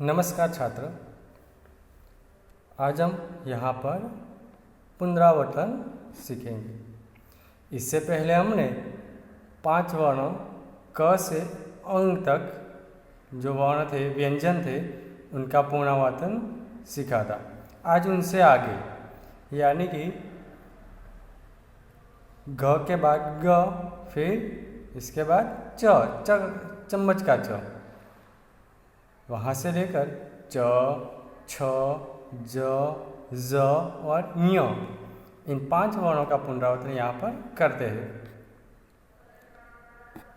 नमस्कार छात्र, आज हम यहाँ पर पुनरावर्तन सीखेंगे। इससे पहले हमने 5 वर्णों क से अंग तक जो वर्ण थे, व्यंजन थे, उनका पुनरावर्तन सीखा था। आज उनसे आगे यानी कि घ के बाद ग, फिर इसके बाद च, चम्मच का च, वहाँ से लेकर च, छ, ज, ज और ञ, इन 5 वर्णों का पुनरावर्तन यहाँ पर करते हैं।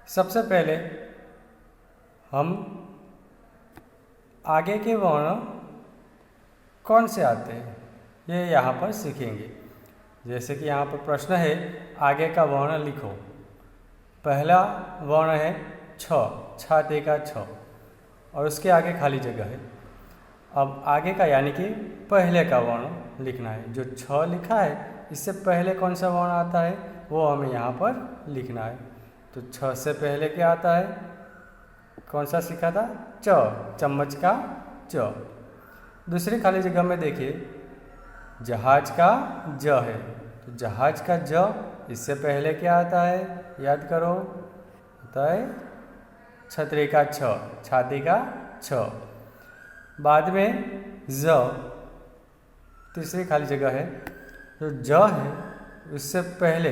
सबसे पहले हम आगे के वर्ण कौन से आते हैं ये यहाँ पर सीखेंगे। जैसे कि यहाँ पर प्रश्न है, आगे का वर्ण लिखो। पहला वर्ण है छ, छाते का छ, और उसके आगे खाली जगह है। अब आगे का यानी कि पहले का वर्ण लिखना है। जो छ लिखा है, इससे पहले कौन सा वर्ण आता है वो हमें यहाँ पर लिखना है। तो छ से पहले क्या आता है, कौन सा सीखा था? च, चम्मच का च। दूसरी खाली जगह में देखिए, जहाज का ज है, तो जहाज का ज, इससे पहले क्या आता है याद करो, आता है छतरी का छ, छाती का छ। बाद में ज, तीसरी खाली जगह है। जो ज है उससे पहले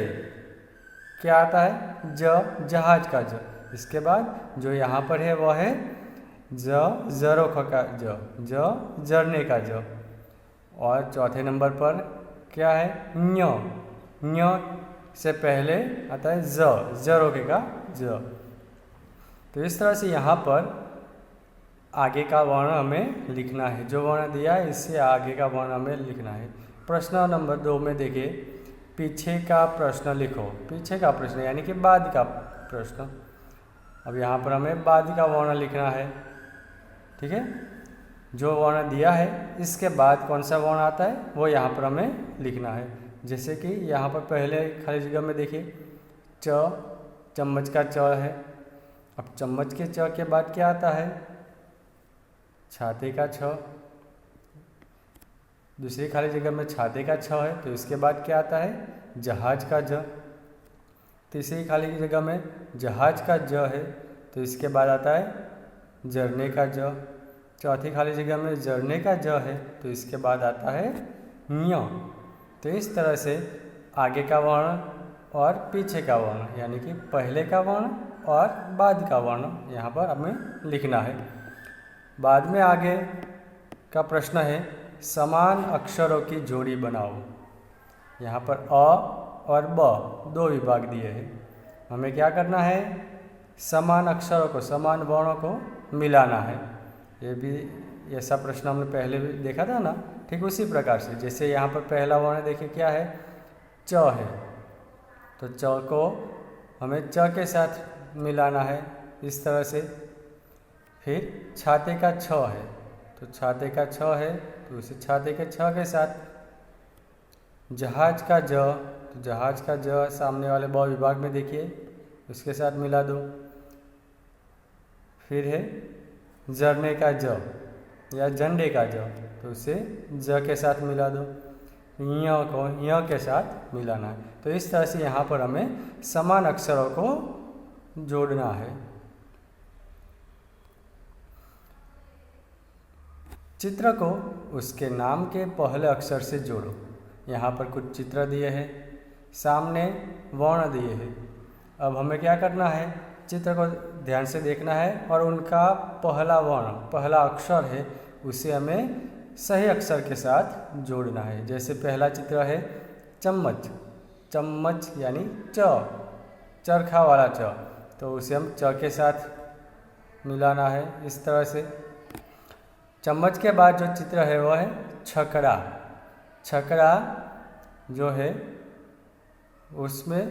क्या आता है? ज, जहाज का ज। इसके बाद जो यहाँ पर है वह है ज, जरोख का ज, ज, जरने का ज। और चौथे नंबर पर क्या है? ञ, ञ से पहले आता है ज, जरोखे का ज। तो इस तरह से यहाँ पर आगे का वर्ण हमें लिखना है। जो वर्ण दिया है इससे आगे का वर्ण हमें लिखना है। प्रश्न नंबर 2 में देखिए, पीछे का प्रश्न लिखो। पीछे का प्रश्न यानी कि बाद का प्रश्न। अब यहाँ पर हमें बाद का वर्ण लिखना है, ठीक है। जो वर्ण दिया है इसके बाद कौन सा वर्ण आता है वो यहाँ पर हमें लिखना है। जैसे कि यहाँ पर पहले खाली जगह में देखिए, च, चम्मच का च है। अब चम्मच के च के बाद क्या आता है? छाते का छ। दूसरी खाली जगह में छाते का छ है, तो इसके बाद क्या आता है? जहाज का ज। तीसरी खाली जगह में जहाज का ज है, तो इसके बाद आता है जरने का ज। चौथी खाली जगह में जरने का ज है, तो इसके बाद आता है ञ। तो इस तरह से आगे का वर्ण और पीछे का वर्ण यानी कि पहले का वर्ण और बाद का वर्ण यहाँ पर हमें लिखना है। बाद में आगे का प्रश्न है, समान अक्षरों की जोड़ी बनाओ। यहाँ पर अ और ब 2 विभाग दिए हैं। हमें क्या करना है? समान अक्षरों को, समान वर्णों को मिलाना है। ये भी ऐसा प्रश्न हमने पहले भी देखा था ना, ठीक उसी प्रकार से। जैसे यहाँ पर पहला वर्ण देखिए क्या है? च है, तो च को हमें च के साथ मिलाना है इस तरह से। फिर छाते का छ है, तो छाते का छ है, तो उसे छाते के छ के साथ। जहाज का ज, तो जहाज का ज सामने वाले ब विभाग में देखिए, उसके साथ मिला दो। फिर है जरने का ज या झंडे का ज, तो उसे ज के साथ मिला दो। ञ को ञ के साथ मिलाना है। तो इस तरह से यहाँ पर हमें समान अक्षरों को जोड़ना है। चित्र को उसके नाम के पहले अक्षर से जोड़ो। यहाँ पर कुछ चित्र दिए हैं, सामने वर्ण दिए हैं। अब हमें क्या करना है? चित्र को ध्यान से देखना है और उनका पहला वर्ण, पहला अक्षर है, उसे हमें सही अक्षर के साथ जोड़ना है। जैसे पहला चित्र है चम्मच, चम्मच यानी च, चरखा वाला च, तो उसे हम च के साथ मिलाना है इस तरह से। चम्मच के बाद जो चित्र है वह है छकड़ा। छकड़ा जो है उसमें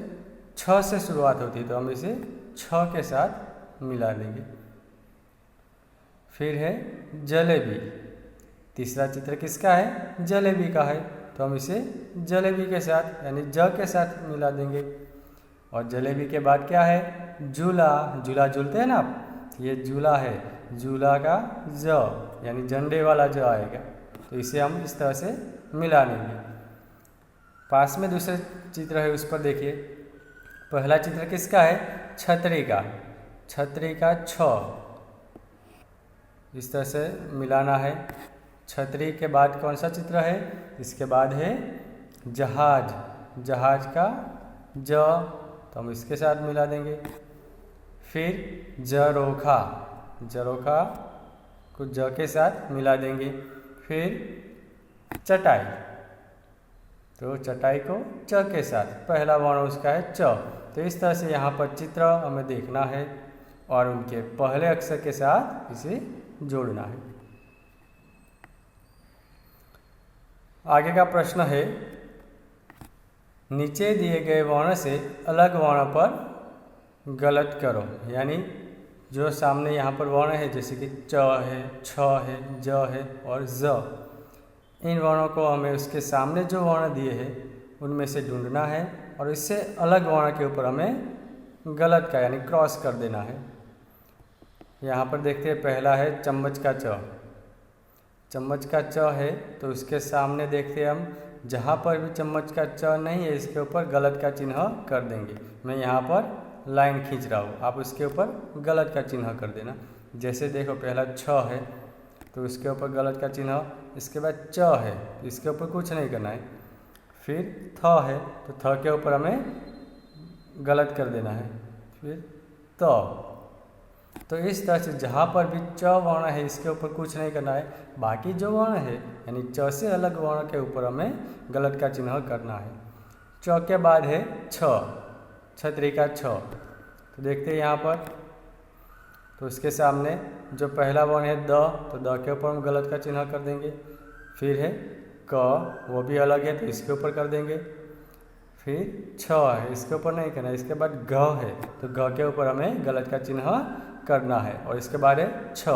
छ से शुरुआत होती है, तो हम इसे छ के साथ मिला देंगे। फिर है जलेबी। तीसरा चित्र किसका है? जलेबी का है, तो हम इसे जलेबी के साथ यानी ज के साथ मिला देंगे। और जलेबी के बाद क्या है? झूला। झूला झूलते हैं ना आप, ये जूला है, जूला का ज यानी झंडे वाला ज आएगा, तो इसे हम इस तरह से मिला लेंगे। पास में दूसरा चित्र है, उस पर देखिए। पहला चित्र किसका है? छतरी का, छतरी का छ इस तरह से मिलाना है। छतरी के बाद कौन सा चित्र है? इसके बाद है जहाज, जहाज का ज, तो हम इसके साथ मिला देंगे। फिर जरोखा, जरोखा को ज के साथ मिला देंगे। फिर चटाई, तो चटाई को च के साथ, पहला वर्ण उसका है च। तो इस तरह से यहाँ पर चित्र हमें देखना है और उनके पहले अक्षर के साथ इसे जोड़ना है। आगे का प्रश्न है, नीचे दिए गए वर्ण से अलग वर्ण पर गलत करो। यानी जो सामने यहाँ पर वर्ण है, जैसे कि च है, छ है, ज है और ज, इन वर्णों को हमें उसके सामने जो वर्ण दिए हैं उनमें से ढूंढना है और इससे अलग वर्ण के ऊपर हमें गलत का यानी क्रॉस कर देना है। यहाँ पर देखते हैं, पहला है चम्मच का च, चम्मच का च है, तो उसके सामने देखते हैं हम, जहाँ पर भी चम्मच का च नहीं है इसके ऊपर गलत का चिन्ह कर देंगे। मैं यहाँ पर लाइन खींच रहा हूँ, आप उसके ऊपर गलत का चिन्ह कर देना। जैसे देखो, पहला छ है तो इसके ऊपर गलत का चिन्ह, इसके बाद च है तो इसके ऊपर कुछ नहीं करना है। फिर थ है तो थ के ऊपर हमें गलत कर देना है। फिर तो इस तरह से जहाँ पर भी च वर्ण है इसके ऊपर कुछ नहीं करना है, बाकी जो वर्ण है यानी च से अलग वर्ण के ऊपर हमें गलत का चिन्ह करना है। च के बाद है छ, छतरी का छ, तो देखते हैं यहाँ पर, तो उसके सामने जो पहला वर्ण है द, तो द के ऊपर हम गलत का चिन्ह कर देंगे। फिर है क, वो भी अलग है तो इसके ऊपर कर देंगे। फिर छ है, इसके ऊपर नहीं करना है। इसके बाद घ है तो घ के ऊपर हमें गलत का चिन्ह करना है और इसके बाद है छ,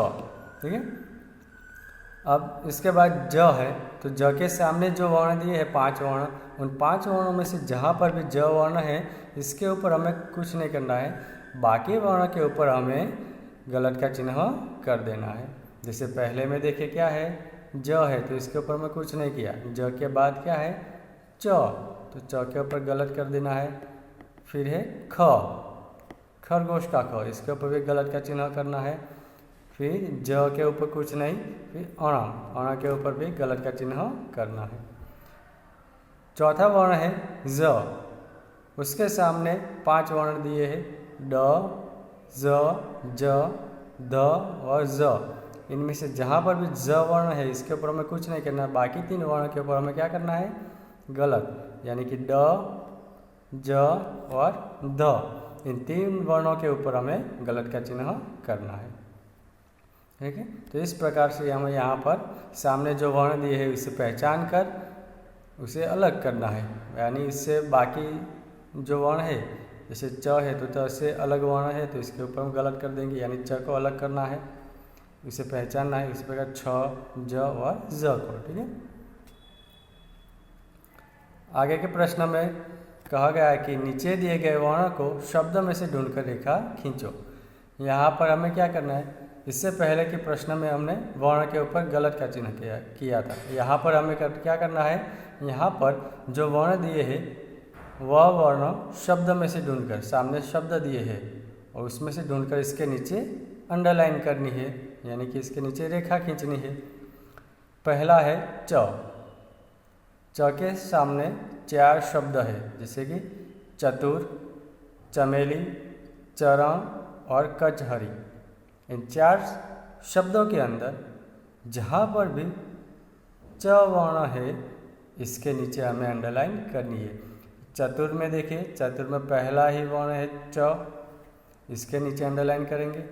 ठीक है। अब इसके बाद ज है, तो ज के सामने जो वर्ण दिए हैं 5 वर्ण, उन 5 वर्णों में से जहाँ पर भी ज वर्ण है इसके ऊपर हमें कुछ नहीं करना है, बाकी वर्ण के ऊपर हमें गलत का चिन्ह कर देना है। जैसे पहले में देखिए क्या है, ज है तो इसके ऊपर मैं कुछ नहीं किया। ज के बाद क्या है? च, तो च के ऊपर गलत कर देना है। फिर है ख, खरगोश का ख, इसके ऊपर भी गलत का चिन्ह करना है। फिर ज के ऊपर कुछ नहीं। फिर अणा, अणा के ऊपर भी गलत का चिन्ह करना है। चौथा वर्ण है ज, उसके सामने 5 वर्ण दिए हैं, ड, ज, ज, ध और ज। इनमें से जहाँ पर भी ज वर्ण है इसके ऊपर हमें कुछ नहीं करना है, बाकी 3 वर्ण के ऊपर हमें क्या करना है? गलत, यानी कि ड, ज और ध, इन 3 वर्णों के ऊपर हमें गलत का चिन्ह करना है, ठीक है। तो इस प्रकार से हमें यहाँ पर सामने जो वर्ण दिए हैं उसे पहचान कर उसे अलग करना है, यानी इससे बाकी जो वर्ण है, जैसे च है तो च से अलग वर्ण है तो इसके ऊपर हम गलत कर देंगे, यानी च को अलग करना है, उसे पहचानना है। इस प्रकार छ, ज और ज को, ठीक है। आगे के प्रश्न में कहा गया है कि नीचे दिए गए वर्ण को शब्द में से ढूंढकर रेखा खींचो। यहाँ पर हमें क्या करना है? इससे पहले के प्रश्न में हमने वर्ण के ऊपर गलत का चिन्ह किया था। यहाँ पर हमें क्या करना है? यहाँ पर जो वर्ण दिए हैं वह वर्ण शब्द में से ढूंढकर, सामने शब्द दिए हैं और उसमें से ढूंढकर इसके नीचे अंडरलाइन करनी है, यानी कि इसके नीचे रेखा खींचनी है। पहला है च, च के सामने 4 शब्द है, जैसे कि चतुर, चमेली, चरण और कचहरी। इन 4 शब्दों के अंदर जहाँ पर भी च वर्ण है इसके नीचे हमें अंडरलाइन करनी है। चतुर में देखिए, चतुर में पहला ही वर्ण है च, इसके नीचे अंडरलाइन करेंगे।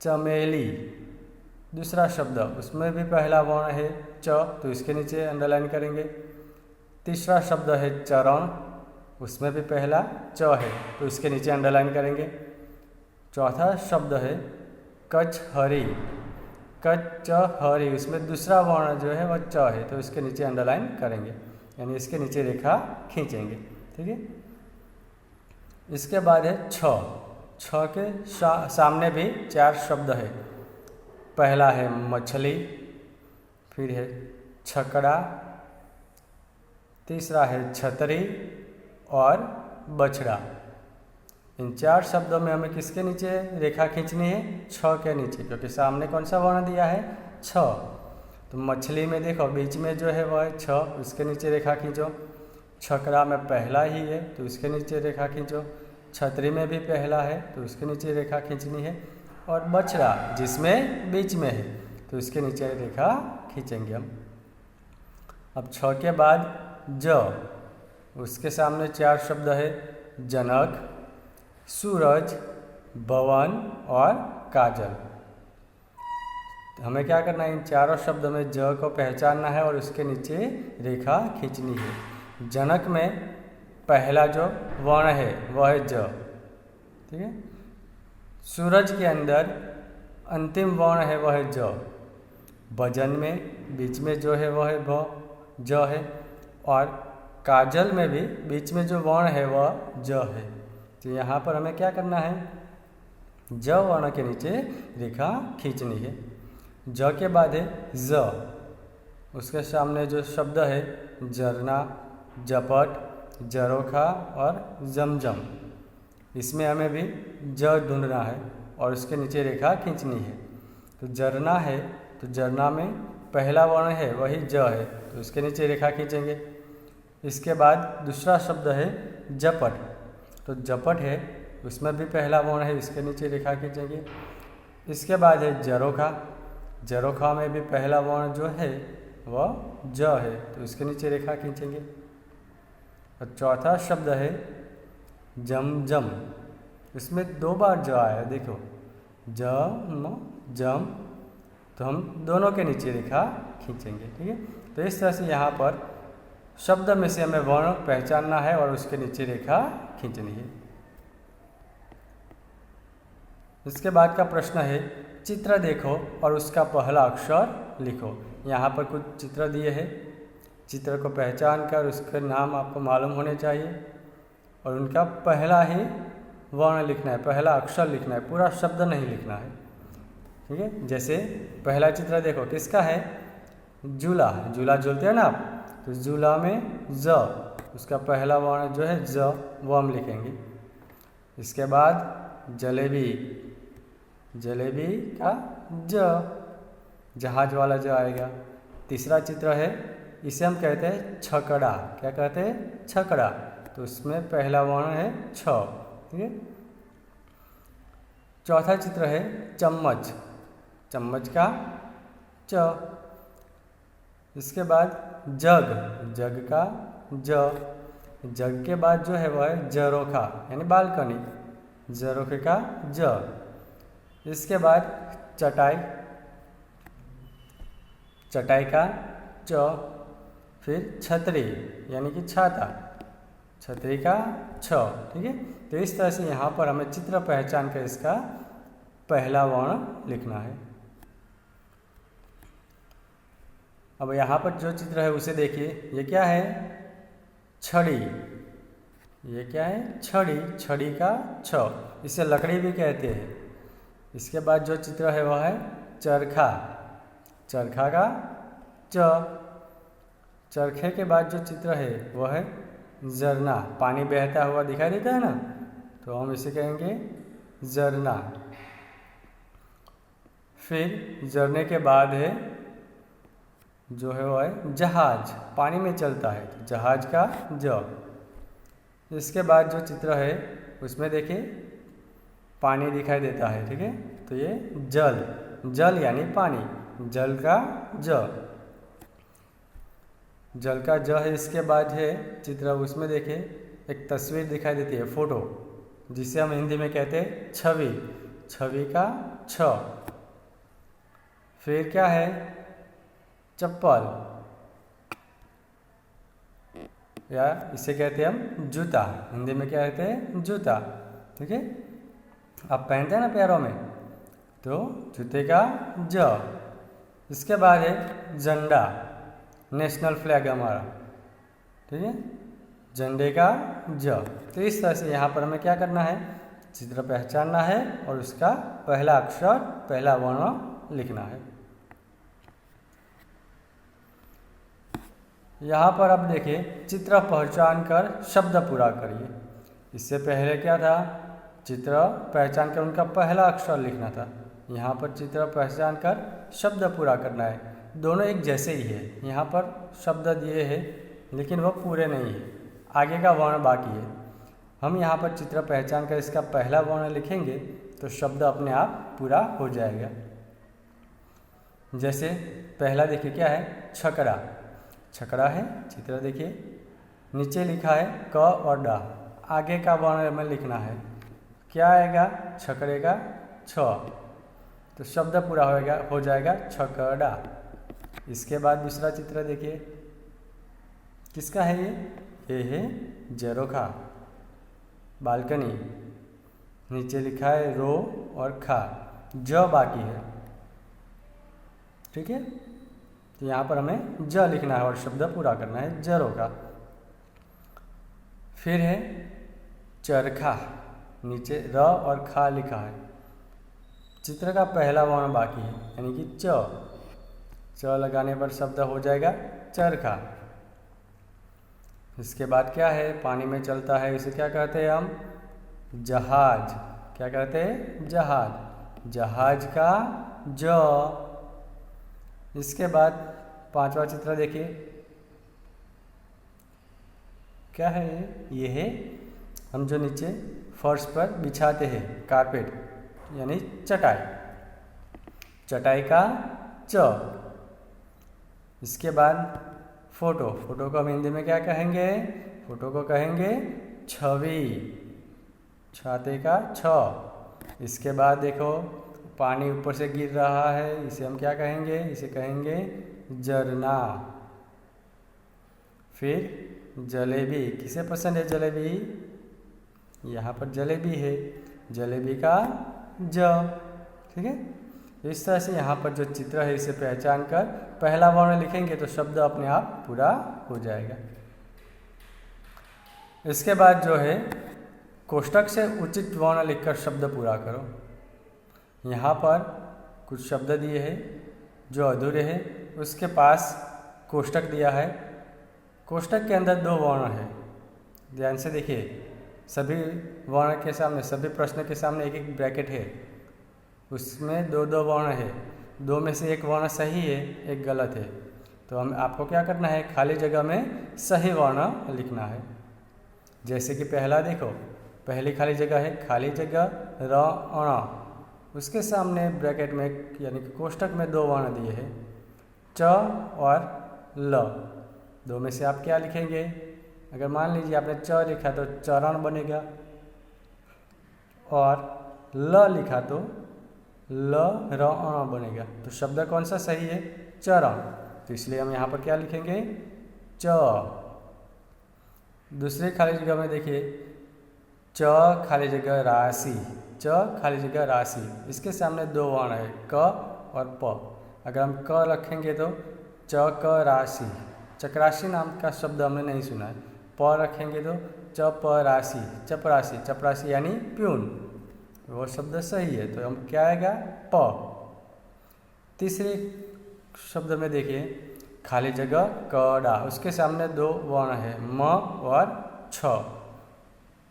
चमेली दूसरा शब्द, उसमें भी पहला वर्ण है च, तो इसके नीचे अंडरलाइन करेंगे। तीसरा शब्द है चरण, उसमें भी पहला च है तो इसके नीचे अंडरलाइन करेंगे। चौथा शब्द है कचहरी, कचहरी, उसमें दूसरा वर्ण जो है वह च है तो इसके नीचे अंडरलाइन करेंगे, यानी इसके नीचे रेखा खींचेंगे, ठीक है। इसके बाद है छ, छ के सामने भी 4 शब्द है। पहला है मछली, फिर है छकड़ा, तीसरा है छतरी और बछड़ा। इन 4 शब्दों में हमें किसके नीचे रेखा खींचनी है? छ के नीचे, क्योंकि सामने कौन सा वर्ण दिया है? छ। तो मछली में देखो बीच में जो है वह है छ, उसके नीचे रेखा खींचो। छकड़ा में पहला ही है तो उसके नीचे रेखा खींचो। छतरी में भी पहला है तो उसके नीचे रेखा खींचनी है। और बछड़ा जिसमें बीच में है तो उसके नीचे रेखा खींचेंगे हम। अब छ के बाद ज, उसके सामने 4 शब्द है जनक, सूरज, भवन और काजल। हमें क्या करना है? इन 4 शब्दों में ज को पहचानना है और उसके नीचे रेखा खींचनी है। जनक में पहला जो वर्ण है वह है ज, ठीक है। सूरज के अंदर अंतिम वर्ण है वह है ज। भजन में बीच में जो है वह है भ, ज है। और काजल में भी बीच में जो वर्ण है वह ज है। तो यहाँ पर हमें क्या करना है? ज वर्ण के नीचे रेखा खींचनी है। ज के बाद है ज, उसके सामने जो शब्द है जरना, जपट, जरोखा और जमजम। इसमें हमें भी ज ढूंढना है और उसके नीचे रेखा खींचनी है। तो जरना है तो जरना में पहला वर्ण है वही ज है तो उसके नीचे रेखा खींचेंगे। इसके बाद दूसरा शब्द है जपट, तो जपट है उसमें भी पहला वर्ण है, इसके नीचे रेखा खींचेंगे। इसके बाद है जरोखा, जरोखा में भी पहला वर्ण जो है वह ज है तो उसके नीचे रेखा खींचेंगे। और चौथा शब्द है जमजम, इसमें 2 बार ज आया, देखो जम जम, तो हम दोनों के नीचे रेखा खींचेंगे, ठीक है। तो इस तरह से यहाँ पर शब्द में से हमें वर्ण पहचानना है और उसके नीचे रेखा खींचनी है। इसके बाद का प्रश्न है चित्र देखो और उसका पहला अक्षर लिखो। यहाँ पर कुछ चित्र दिए हैं, चित्र को पहचान कर उसके नाम आपको मालूम होने चाहिए और उनका पहला ही वर्ण लिखना है, पहला अक्षर लिखना है, पूरा शब्द नहीं लिखना है, ठीक है। जैसे पहला चित्र देखो किसका है? झूला, झूला झूलते हैं ना आप, तो झूला में ज, उसका पहला वर्ण जो है ज वो हम लिखेंगे। इसके बाद जलेबी, जलेबी का ज, जहाज वाला ज आएगा। तीसरा चित्र है, इसे हम कहते हैं छकड़ा, क्या कहते हैं? छकड़ा, तो उसमें पहला वर्ण है छ, ठीक है। चौथा चित्र है चम्मच, चम्मच का च। इसके बाद जग, जग का ज, जग के बाद जो है वह है जरोखा यानी बालकनी, जरोखे का ज। इसके बाद चटाई, चटाई का च। फिर छतरी यानी कि छाता, छतरी का छ, ठीक है। तो इस तरह से यहाँ पर हमें चित्र पहचान कर इसका पहला वर्ण लिखना है। अब यहाँ पर जो चित्र है उसे देखिए, ये क्या है? छड़ी, ये क्या है? छड़ी, छड़ी का छ, इसे लकड़ी भी कहते हैं। इसके बाद जो चित्र है वह है चरखा, चरखा का च। चरखे के बाद जो चित्र है वह है झरना, पानी बहता हुआ दिखाई देता है ना, तो हम इसे कहेंगे झरना। फिर झरने के बाद है जो है वह है जहाज, पानी में चलता है, तो जहाज का ज। इसके बाद जो चित्र है उसमें देखिए पानी दिखाई देता है, ठीक है, तो ये जल, जल यानी पानी, जल का ज, जल का ज है। इसके बाद है चित्र, उसमें देखिए एक तस्वीर दिखाई देती है, फोटो, जिसे हम हिंदी में कहते हैं छवि, छवि का छ। फिर क्या है? चप्पल, या इसे कहते हैं हम जूता, हिंदी में क्या कहते हैं? जूता, ठीक है। आप पहनते हैं ना पैरों में, तो जूते का ज। इसके बाद है झंडा, नेशनल फ्लैग हमारा, ठीक है, झंडे का ज। तो इस तरह से यहाँ पर हमें क्या करना है? चित्र पहचानना है और उसका पहला अक्षर, पहला वर्ण लिखना है। यहाँ पर अब देखिए, चित्र पहचान कर शब्द पूरा करिए। इससे पहले क्या था, चित्र पहचान कर उनका पहला अक्षर लिखना था। यहाँ पर चित्र पहचान कर शब्द पूरा करना है। दोनों एक जैसे ही है। यहाँ पर शब्द दिए हैं लेकिन वह पूरे नहीं है, आगे का वर्ण बाकी है। हम यहाँ पर चित्र पहचान कर इसका पहला वर्ण लिखेंगे तो शब्द अपने आप पूरा हो जाएगा। जैसे पहला देखिए क्या है, छकड़ा। छकड़ा है, चित्र देखिए, नीचे लिखा है क और डा, आगे का वर्ण में लिखना है। क्या आएगा, छकड़े का छ, तो शब्द पूरा हो जाएगा छकड़ा। इसके बाद दूसरा चित्र देखिए, किसका है ये है झरोखा, बालकनी। नीचे लिखा है रो और खा, ज बाकी है। ठीक है, तो यहाँ पर हमें ज लिखना है और शब्द पूरा करना है, झरोखा। फिर है चरखा, नीचे र और खा लिखा है। चित्र का पहला वर्ण बाकी है, यानी कि च लगाने पर शब्द हो जाएगा चरखा। इसके बाद क्या है, पानी में चलता है, इसे क्या कहते हैं हम, जहाज। क्या कहते हैं, जहाज। जहाज का ज। इसके बाद पांचवा चित्र देखिए, क्या है ये है हम जो नीचे फर्श पर बिछाते हैं, कारपेट यानी चटाई। चटाई का च। इसके बाद फोटो। फोटो को हम हिंदी में क्या कहेंगे, फोटो को कहेंगे छवि, छाते का छ। इसके बाद देखो, पानी ऊपर से गिर रहा है, इसे हम क्या कहेंगे, इसे कहेंगे झरना। फिर जलेबी, किसे पसंद है जलेबी, यहाँ पर जलेबी है, जलेबी का ज। ठीक है, इस तरह से यहाँ पर जो चित्र है इसे पहचान कर पहला वर्ण लिखेंगे तो शब्द अपने आप पूरा हो जाएगा। इसके बाद जो है, कोष्ठक से उचित वर्ण लिखकर शब्द पूरा करो। यहाँ पर कुछ शब्द दिए हैं जो अधूरे हैं, उसके पास कोष्ठक दिया है। कोष्ठक के अंदर दो वर्ण है, ध्यान से देखिए। सभी वर्ण के सामने, सभी प्रश्न के सामने एक एक ब्रैकेट है, उसमें दो दो वर्ण है। दो में से एक वर्ण सही है, एक गलत है। तो हम आपको क्या करना है, खाली जगह में सही वर्ण लिखना है। जैसे कि पहला देखो, पहली खाली जगह है, खाली जगह र अण, उसके सामने ब्रैकेट में यानी कि कोष्ठक में दो वर्ण दिए हैं, च और ल। दो में से आप क्या लिखेंगे, अगर मान लीजिए आपने च लिखा तो चरण बनेगा, और ल लिखा तो ल र अण बनेगा। तो शब्द कौन सा सही है, चरण। तो इसलिए हम यहाँ पर क्या लिखेंगे, च। दूसरी खाली जगह में देखिए, च खाली जगह राशि, च खाली जगह राशि, इसके सामने दो वर्ण है, क और प। अगर हम क रखेंगे तो च क राशि, चक्रासी नाम का शब्द हमने नहीं सुना है। प रखेंगे तो च प राशि, चपरासी, चपरासी यानी प्यून, वो शब्द सही है। तो हम क्या आएगा, प। तीसरे शब्द में देखिए, खाली जगह कड़ा, उसके सामने दो वर्ण है, म और छ।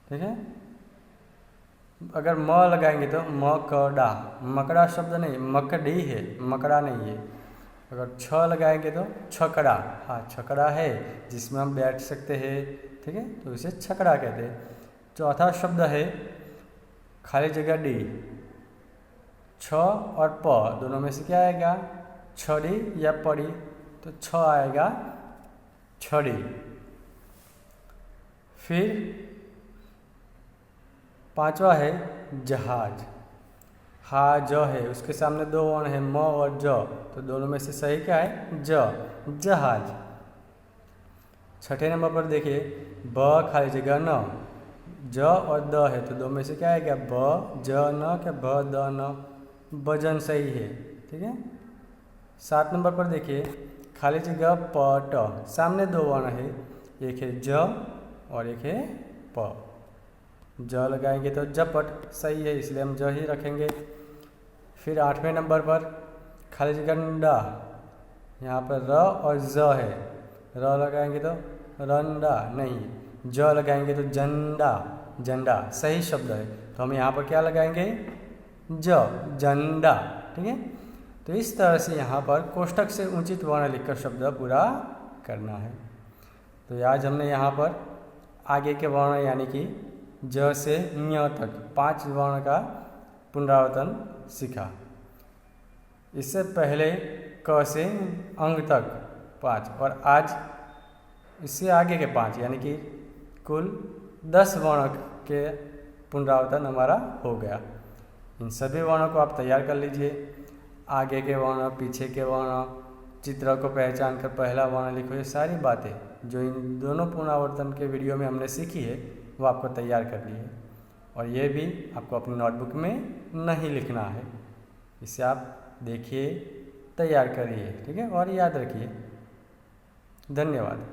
ठीक है, अगर म लगाएंगे तो मकड़ा, मकड़ा शब्द नहीं, मकड़ी है, मकड़ा नहीं है। अगर छ लगाएंगे तो छकड़ा, हाँ छकड़ा है, जिसमें हम बैठ सकते हैं। ठीक है, तो इसे छकड़ा कहते हैं। चौथा शब्द है खाली जगह डी, छ और प, दोनों में से क्या आएगा, छड़ी या पड़ी, तो छ आएगा छड़ी। फिर पांचवा है जहाज, हा ज है, उसके सामने दो वर्ण है, म और ज, तो दोनों में से सही क्या है, ज, जहाज। छठे नंबर पर देखिए, ब खाली जगह न, ज और द है, तो दो में से क्या आएगा, ब ज न क्या ब द न, वजन सही है। ठीक है। 7 नंबर पर देखिए, खाली जगह प ट, सामने दो वर्ण है, एक है ज और एक है प। ज लगाएंगे तो जपट सही है, इसलिए हम ज ही रखेंगे। फिर 8वें नंबर पर खाली जगह डा, यहाँ पर र और ज है, र लगाएंगे तो रंडा नहीं, ज लगाएंगे तो झंडा, झंडा सही शब्द है, तो हम यहाँ पर क्या लगाएंगे ज, झंडा। ठीक है, तो इस तरह से यहाँ पर कोष्ठक से उचित वर्ण लिखकर शब्द पूरा करना है। तो आज हमने यहाँ पर आगे के वर्ण यानी कि ज से ञ तक 5 वर्ण का पुनरावर्तन सीखा। इससे पहले क से अंग तक 5 और आज इससे आगे के 5 यानी कि कुल 10 वर्ण के पुनरावर्तन हमारा हो गया। इन सभी वर्णों को आप तैयार कर लीजिए। आगे के वर्ण, पीछे के वर्ण, चित्र को पहचान कर पहला वर्ण लिखो, ये सारी बातें जो इन दोनों पुनरावर्तन के वीडियो में हमने सीखी है वो आपको तैयार करनी है। और ये भी आपको अपनी नोटबुक में नहीं लिखना है, इसे आप देखिए, तैयार करिए। ठीक है, और याद रखिए। धन्यवाद।